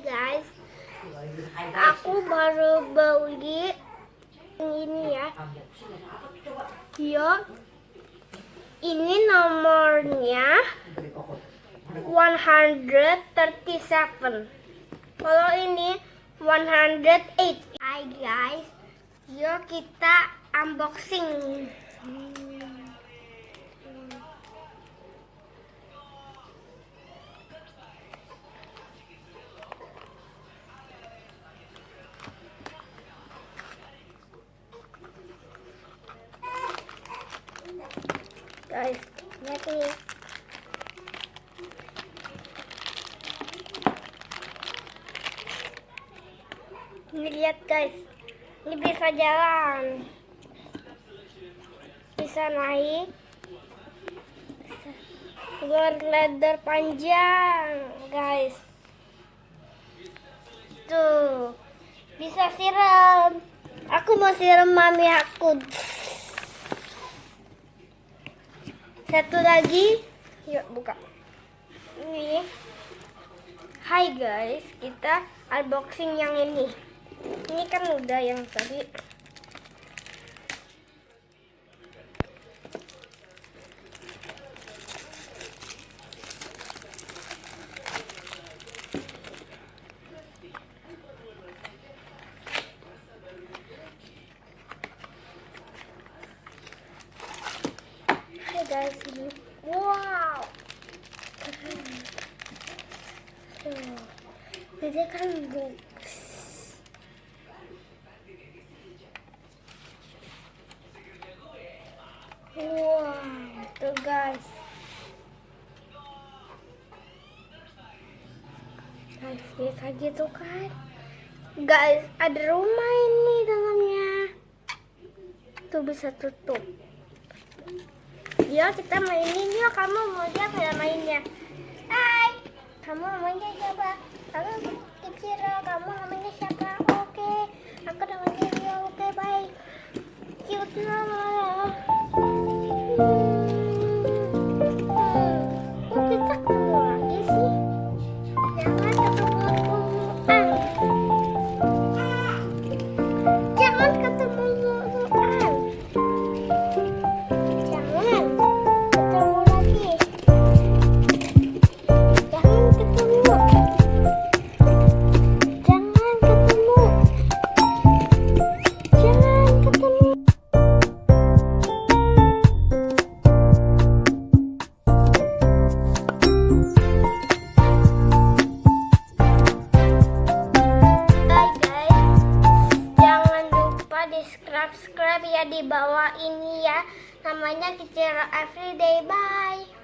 guys, aku baru beli ini ya. Yo, ini nomornya 137. Kalau ini 108. Hai guys, yuk kita unboxing. Guys, lihat nih. Ini lihat guys, ini bisa jalan, bisa naik, keluar leather panjang guys. Tuh, bisa siram. Aku mau siram mami aku. Satu lagi, yuk buka. Ini, hai guys, kita unboxing yang ini. Ini kan udah yang tadi. Hai guys, ini wow. Jadi kan wow, tuh guys. Guys, bisa gitu kan? Guys, ada rumah ini dalamnya. Tuh bisa tutup. Ya, kita mainin yuk. Kamu mau siapa ya mainnya? Hai, kamu namanya siapa? Kamu kecil, kamu namanya siapa? Oke, aku namanya dia. Oke, baik. Cute nama. Kok kita ketemu lagi sih? Jangan ketemu-temuan. Jangan ketemu-temuan. Jangan ketemu lagi. Jangan ketemu. Jangan ketemu. Jangan ketemu. Subscribe ya di bawah ini ya, namanya Kicero Everyday. Bye.